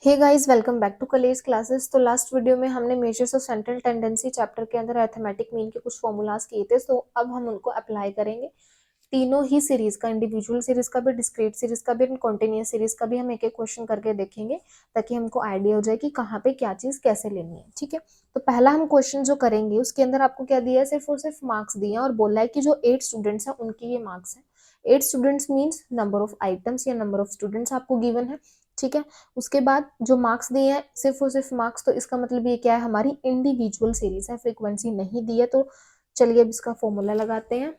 Hey guys, welcome back to college classes. तो last video में हमने measures of central tendency chapter के अंदर अरिथमेटिक मीन के कुछ फॉर्मूलाज किए थे। तो अब हम उनको अप्लाई करेंगे तीनों ही सीरीज का, इंडिविजुअल सीरीज का भी, डिस्क्रीट सीरीज का भी, कॉन्टिन्यूअस सीरीज का भी। हम एक एक क्वेश्चन करके देखेंगे ताकि हमको आइडिया हो जाए कि कहाँ पे क्या चीज कैसे लेनी है। ठीक है, तो पहला हम क्वेश्चन जो करेंगे उसके अंदर आपको क्या दिया है, सिर्फ और सिर्फ मार्क्स दिए हैं और बोला है कि जो 8 स्टूडेंट्स हैं उनके ये मार्क्स हैं। 8 students means number of items या नंबर ऑफ स्टूडेंट्स आपको गिवन है। ठीक है, उसके बाद जो मार्क्स दिए हैं सिर्फ और सिर्फ मार्क्स, तो इसका मतलब ये क्या है, हमारी इंडिविजुअल सीरीज है, फ्रीक्वेंसी नहीं दी है। तो चलिए अब इसका फॉर्मूला लगाते हैं।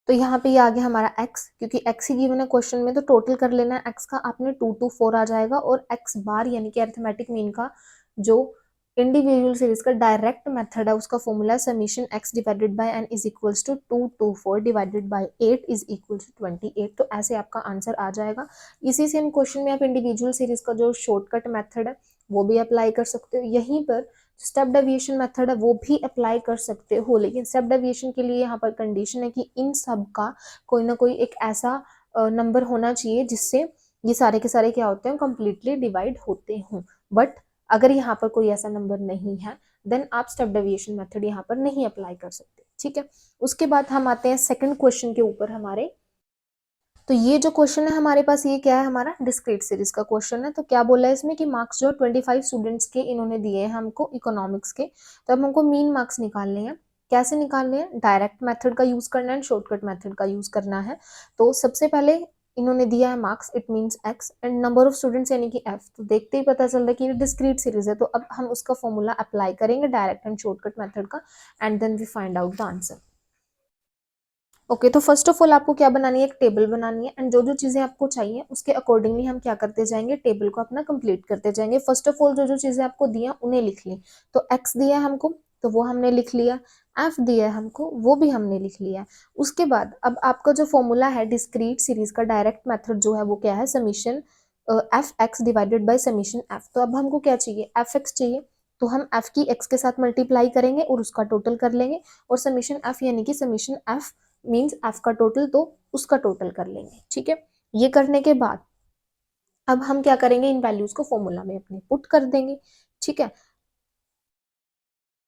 तो यहाँ पे ये आ गया हमारा x, क्योंकि x ही गिवन है क्वेश्चन में, तो टोटल कर लेना है x का आपने 2 to 4 आ जाएगा। और x बार यानी कि अरिथमेटिक मीन का जो इंडिविजुअल सीरीज का डायरेक्ट मेथड है उसका formula summation x divided by n is equals to 2 to 4 divided by 8 is equals to 28। तो ऐसे आपका आंसर आ जाएगा। इसी सेम क्वेश्चन में आप इंडिविजुअल सीरीज का जो शॉर्टकट मेथड है वो भी अप्लाई कर सकते हो। यहीं पर स्टेप डेविएशन मेथड है वो भी अप्लाई कर सकते हो, लेकिन स्टेप डेविएशन के लिए यहाँ पर कंडीशन है कि इन सब का कोई ना कोई एक ऐसा नंबर होना चाहिए जिससे ये सारे के सारे क्या होते हैं, कंप्लीटली डिवाइड होते हों। बट अगर यहाँ पर कोई ऐसा नंबर नहीं है देन आप स्टेप डेविएशन मेथड यहाँ पर नहीं अप्लाई कर सकते। ठीक है, उसके बाद हम आते हैं सेकंड क्वेश्चन के ऊपर हमारे। तो ये जो क्वेश्चन है हमारे पास, ये क्या है, हमारा डिस्क्रीट सीरीज का क्वेश्चन है। तो क्या बोला है इसमें कि मार्क्स जो 25 स्टूडेंट्स के इन्होंने दिए हैं हमको इकोनॉमिक्स के, तो अब हमको मीन मार्क्स निकालने हैं। कैसे निकालने हैं, डायरेक्ट मेथड का यूज करना है, शॉर्टकट मेथड का यूज करना है। तो सबसे पहले इन्होंने दिया है marks, it means x, and number of students यानी कि एफ। तो देखते ही पता चल रहा है कि ये डिस्क्रीट सीरीज है। तो अब हम उसका फॉर्मूला अप्लाई करेंगे डायरेक्ट एंड शॉर्टकट मेथड का, and then we find out the answer. Okay, तो फर्स्ट ऑफ ऑल आपको क्या बनानी है, एक टेबल बनानी है, एंड जो जो चीजें आपको चाहिए उसके अकॉर्डिंगली हम क्या करते जाएंगे, टेबल को अपना कंप्लीट करते जाएंगे। फर्स्ट ऑफ ऑल जो जो चीजें आपको दी हैं उन्हें लिख ली। तो एक्स दिया है हमको तो वो हमने लिख लिया, एफ दिया है हमको वो भी हमने लिख लिया। उसके बाद अब आपका जो फॉर्मूला है डिस्क्रीट सीरीज का डायरेक्ट मेथड जो है वो क्या है, summation F x divided by summation f. तो अब हमको क्या चाहिए, एफ एक्स चाहिए, तो हम एफ की एक्स के साथ मल्टीप्लाई करेंगे और उसका टोटल कर लेंगे। और समीशन एफ यानी कि समीशन एफ मीन्स एफ का टोटल, तो उसका टोटल कर लेंगे। ठीक है, ये करने के बाद अब हम क्या करेंगे, इन वैल्यूज को फॉर्मूला में अपने पुट कर देंगे। ठीक है,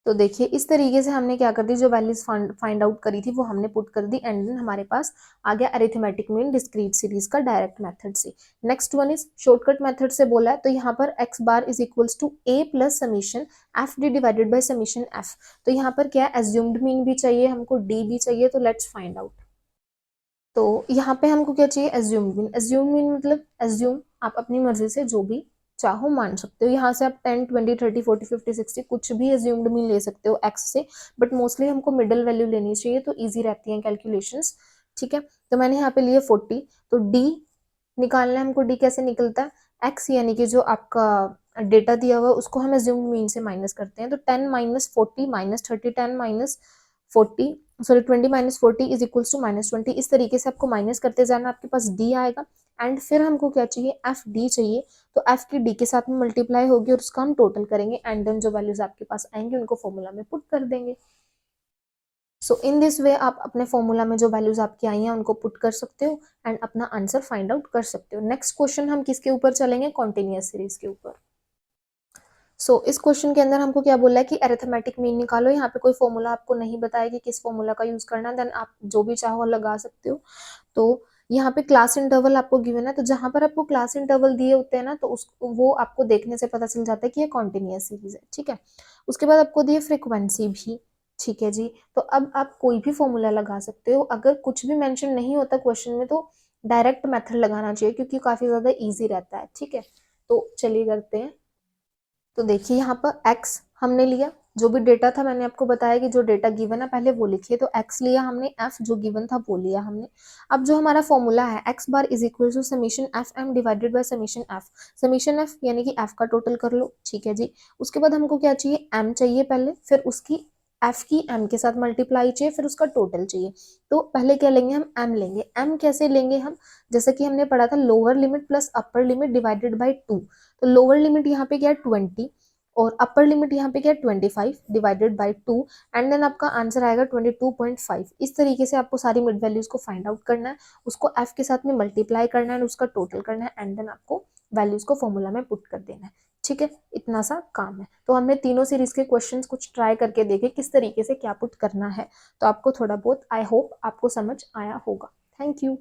तो देखिए इस तरीके से हमने क्या कर दी, जो वैल्यूज फाइंड आउट करी थी वो हमने पुट कर दी, एंड देन हमारे पास आ गया अरिथमेटिक मीन डिस्क्रीट सीरीज का डायरेक्ट मेथड से। Next one is shortcut method से बोला है, तो यहाँ पर x bar is equals to A plus summation f d divided by summation f. तो यहाँ पर क्या है, एज्यूम्ड मीन भी चाहिए हमको, डी भी चाहिए, तो लेट्स फाइंड आउट। तो यहाँ पे हमको क्या चाहिए, एज्यूम मीन। एज्यूम मीन मतलब एज्यूम आप अपनी मर्जी से जो भी चाहो मान सकते हो। यहाँ से आप 10 20 30 40 50 60 कुछ भी एज्यूम्ड मीन ले सकते हो एक्स से, बट मोस्टली हमको मिडिल वैल्यू लेनी चाहिए तो इजी रहती है कैलकुलेशंस। ठीक है, तो मैंने यहाँ पे लिए 40। तो डी निकालना है हमको, डी कैसे निकलता है, एक्स यानी कि जो आपका डेटा दिया हुआ है उसको हम एज्यूम्ड मीन से माइनस करते हैं। तो 10 minus 40 minus 30, 10 minus 40 sorry 20 minus 40 is equals to minus 20। इस तरीके से आपको माइनस करते जाना, आपके पास डी आएगा। एंड फिर हमको क्या चाहिए, एफ डी चाहिए। तो एफ की डी के साथ में मल्टीप्लाई होगी और उसका हम टोटल करेंगे, एंड देन जो वैल्यूज आपके पास आएंगे उनको फॉर्मूला में पुट कर देंगे। सो इन दिस वे आप अपने फॉर्मूला में जो वैल्यूज आपकी आई हैं उनको पुट कर सकते हो एंड अपना आंसर फाइंड आउट कर सकते हो। नेक्स्ट क्वेश्चन हम किसके ऊपर चलेंगे, कॉन्टिन्यूअस सीरीज के ऊपर। इस क्वेश्चन के अंदर हमको क्या बोला है कि अरिथमेटिक मीन निकालो। यहाँ पे कोई फॉर्मूला आपको नहीं बताया कि किस फॉर्मूला का यूज करना, देन आप जो भी चाहो लगा सकते हो। तो यहाँ पे क्लास इंटरवल आपको गिवन है, तो जहां पर आपको क्लास इंटरवल दिए होते हैं ना, तो वो आपको देखने से पता चल जाता है कि ये कॉन्टिन्यूअस सीरीज है। ठीक है, उसके बाद आपको दिए फ्रिक्वेंसी भी। ठीक है जी, तो अब आप कोई भी फॉर्मूला लगा सकते हो। अगर कुछ भी मेंशन नहीं होता क्वेश्चन में तो डायरेक्ट मेथड लगाना चाहिए, क्योंकि काफी ज्यादा ईजी रहता है। ठीक है, तो चलिए करते हैं। तो देखिए यहाँ पर x हमने लिया, जो भी डेटा था मैंने आपको बताया कि जो डेटा गिवन है पहले वो लिखिए। तो x लिया हमने, f जो गिवन था वो लिया हमने। अब जो हमारा फॉर्मूला है x bar is equal to summation f m divided by summation f. Summation f यानी कि f का टोटल कर लो। ठीक है जी, उसके बाद हमको क्या चाहिए, m चाहिए पहले, फिर उसकी f की m के साथ मल्टीप्लाई चाहिए, फिर उसका टोटल चाहिए। तो पहले क्या लेंगे, हम m लेंगे। m कैसे लेंगे हम, जैसे कि हमने पढ़ा था lower limit plus upper limit divided by 2। तो लोअर लिमिट यहाँ पे क्या है 20 और अपर लिमिट यहाँ पे क्या है 25 डिवाइडेड बाई 2, एंड देन आपका आंसर आएगा 22.5। इस तरीके से आपको सारी मिड वैल्यूज को फाइंड आउट करना है, उसको एफ के साथ में मल्टीप्लाई करना है, उसका टोटल करना है, एंड देन आपको वैल्यूज को फॉर्मूला में पुट कर देना ठीक है, इतना सा काम है। तो हमने तीनों सीरीज के क्वेश्चंस कुछ ट्राई करके देखे किस तरीके से क्या पुट करना है, तो आपको थोड़ा बहुत आई होप आपको समझ आया होगा। Thank you.